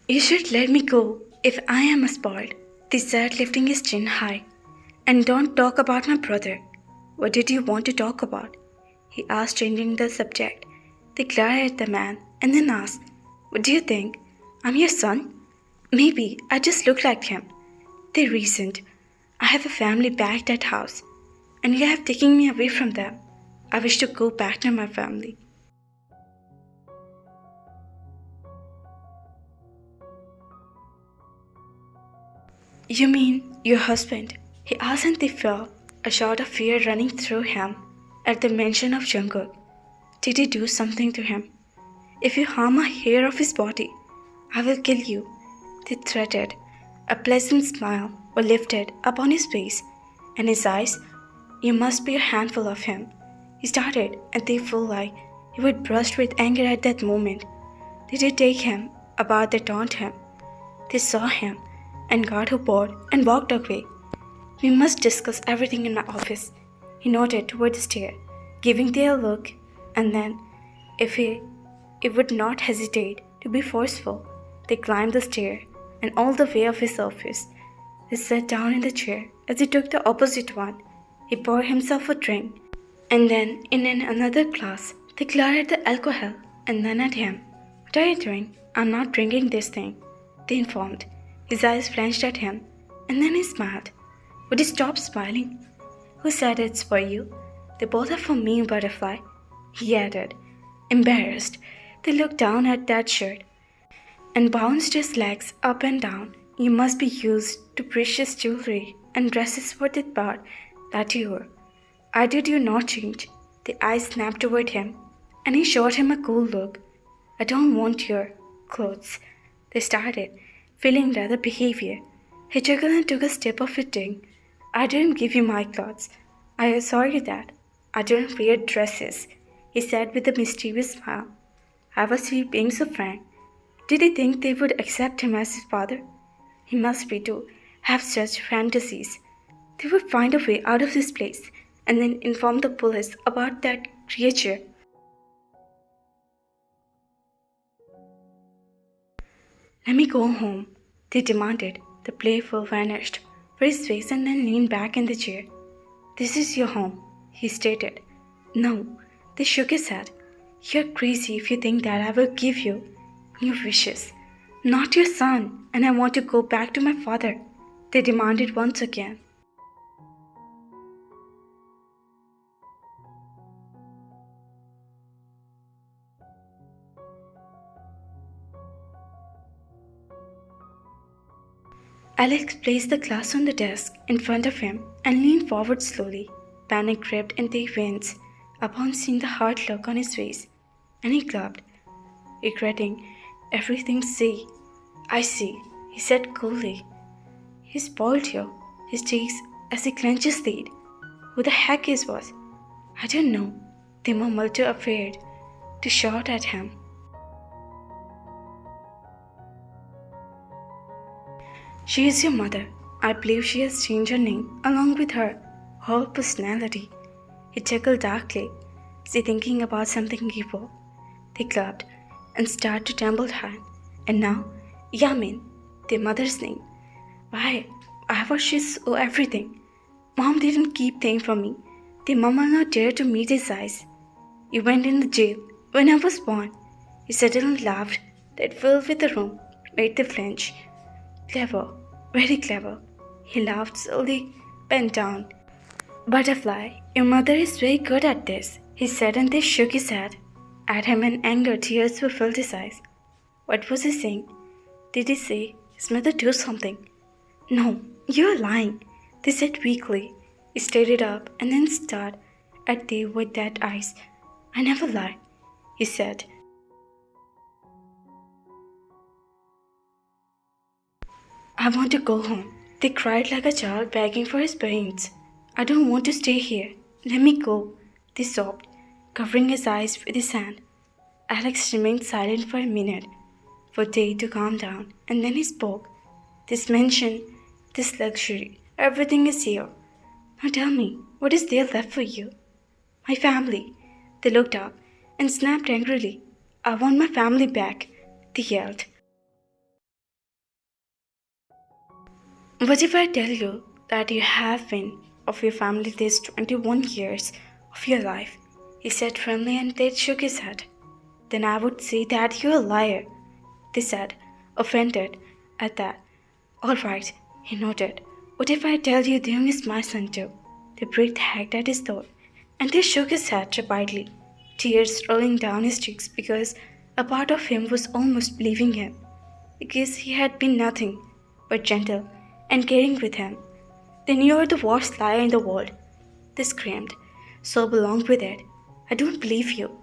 You should let me go if I am a spoiled, they said, lifting his chin high. And don't talk about my brother. What did you want to talk about? He asked, changing the subject. They glared at the man and then asked, What do you think? I'm your son? Maybe I just look like him. They reasoned, I have a family back that house, and you have taken me away from them. I wish to go back to my family. You mean your husband? He asked, and they felt a shout of fear running through him at the mention of Jungkook. Did he do something to him? If you harm a hair of his body, I will kill you, they threatened. A pleasant smile was lifted upon his face, and his eyes, You must be a handful of him. He started, and they felt like he would burst with anger at that moment. Did they take him about they taunt him? They saw him and got her board and walked away. We must discuss everything in my office. He nodded toward the stair, giving them a look, and then, if he would not hesitate to be forceful, they climbed the stair and all the way of his office. He sat down in the chair as he took the opposite one. He poured himself a drink, and then in another glass, they glared at the alcohol and then at him. What are you doing? I'm not drinking this thing, they informed. His eyes flashed at him, and then he smiled. Would you stop smiling? Who said it's for you? They both are for me, Butterfly, he added. Embarrassed, they looked down at that shirt and bounced his legs up and down. You must be used to precious jewelry and dresses for the part that you were. I did you not change? The eyes snapped toward him, and he showed him a cool look. I don't want your clothes. They started, feeling rather behavior. He chuckled and took a step of fitting. I didn't give you my clothes. I assure you that. I don't wear dresses, he said with a mischievous smile. How was he being so frank? Did he think they would accept him as his father? He must be to have such fantasies. They would find a way out of this place and then inform the police about that creature. Let me go home, they demanded. The playful vanished for his face and then leaned back in the chair. This is your home, he stated. No, they shook his head. You're crazy if you think that I will give you your wishes. Not your son, and I want to go back to my father, they demanded once again. Alex placed the glass on the desk in front of him and leaned forward slowly. Panic crept into his veins upon seeing the hard look on his face, and he gulped, regretting everything. I see, he said coolly. He spoiled you, his cheeks as he clenched his teeth. Who the heck he was? I don't know, they mumbled, too afraid to shout at him. She is your mother. I believe she has changed her name along with her whole personality. He chuckled darkly, as if thinking about something evil. They clapped and started to tremble hand. And now, Yamin, their mother's name. Why was she so everything? Mom didn't keep things from me. The mama not dare to meet his eyes. You went in the jail when I was born. He suddenly laughed that filled with the room, made the flinch. Clever, very clever. He laughed slowly, bent down. Butterfly, your mother is very good at this, he said, and they shook his head at him in anger. Tears were filled his eyes. What was he saying? Did he say his mother do something? No, you are lying, they said weakly. He stared up and then stared at them with dead eyes. I never lie, he said. I want to go home, they cried like a child begging for his parents. I don't want to stay here. Let me go, they sobbed, covering his eyes with his hand. Alex remained silent for a minute, for Tay to calm down, and then he spoke. This mansion, this luxury, everything is here. Now tell me, what is there left for you? My family. They looked up and snapped angrily. I want my family back, they yelled. What if I tell you that you have been of your family these 21 years of your life? He said firmly, and Ted shook his head. Then I would say that you're a liar, they said, offended at that. All right, he nodded. What if I tell you Deung is my son too? The breath hacked at his throat, and he shook his head rapidly, tears rolling down his cheeks because a part of him was almost believing him, because he had been nothing but gentle and caring with him. Then you're the worst liar in the world, they screamed. So along with it, I don't believe you.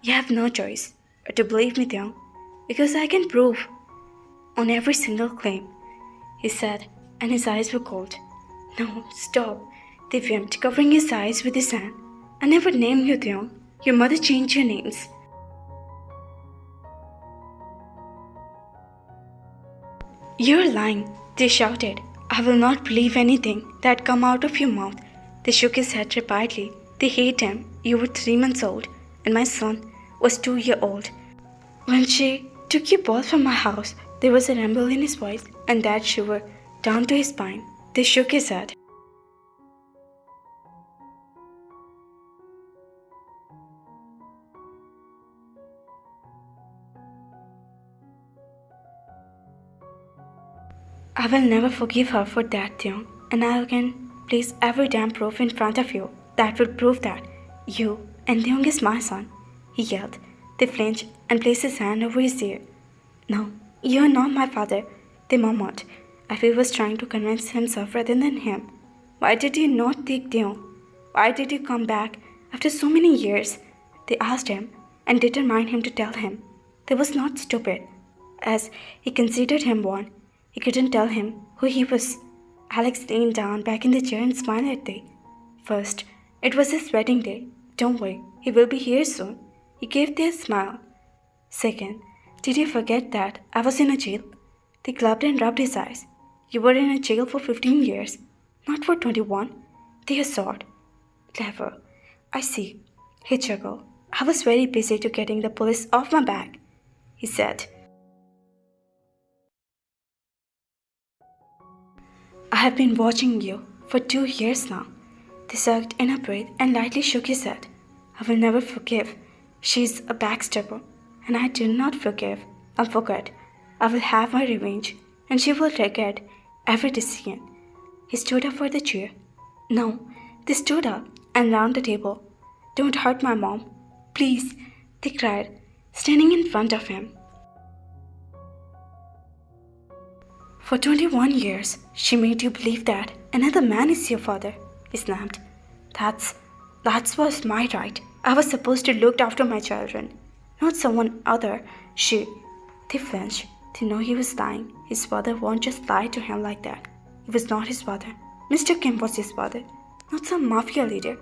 You have no choice but to believe me, Deung, because I can prove on every single claim, he said, and his eyes were cold. No, stop, they fumed, covering his eyes with his hand. I never named you, Deung. Your mother changed your names. You're lying, they shouted. I will not believe anything that come out of your mouth. They shook his head repeatedly. They hate him. You were 3 months old, and my son was 2 years old. When she took you both from my house, there was a rumble in his voice, and that shiver down to his spine. They shook his head. I will never forgive her for that, Theon, and I can place every damn proof in front of you that will prove that you and Theon is my son, he yelled. They flinched and placed his hand over his ear. No, you are not my father, they murmured. Effie was trying to convince himself rather than him. Why did you not take Theon? Why did you come back after so many years? They asked him and determined him to tell him. They was not stupid, as he considered him one. He couldn't tell him who he was. Alex leaned down back in the chair and smiled at them. First, it was his wedding day. Don't worry, he will be here soon. He gave them a smile. Second, did you forget that I was in a jail? They clubbed and rubbed his eyes. You were in a jail for 15 years, not for 21. They assured. Clever. I see. He chuckled. I was very busy to getting the police off my back, he said. I have been watching you for 2 years now. They sucked in a breath and lightly shook his head. I will never forgive. She is a backstabber, and I do not forgive. I'll forget. I will have my revenge, and she will regret every decision. He stood up for the chair. No, they stood up and round the table. Don't hurt my mom. Please, they cried, standing in front of him. For 21 years, she made you believe that another man is your father, he snapped. That's, that was my right. I was supposed to look after my children, not someone other. They flinched. They know he was lying. His father won't just lie to him like that. He was not his father. Mr. Kim was his father, not some mafia leader.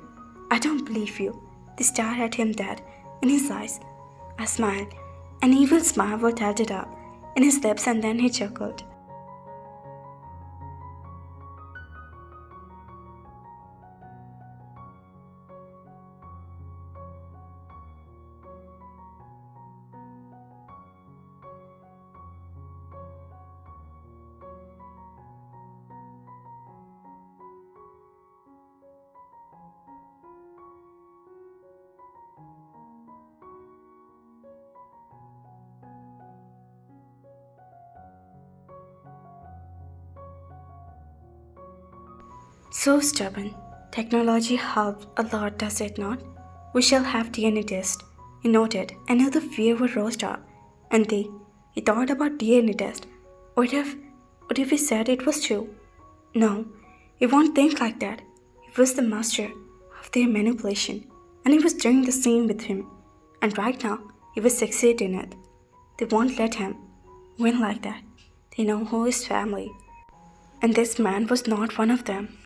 I don't believe you. They stared at him dead in his eyes. I smiled. An evil smile was tilted up in his lips, and then he chuckled. So stubborn. Technology helps a lot, does it not? We shall have DNA test. He noted. Another fear would rose up. And he thought about DNA test. What if he said it was true? No, he won't think like that. He was the master of their manipulation, and he was doing the same with him. And right now, he was succeeding in it. They won't let him win like that. They know who is family, and this man was not one of them.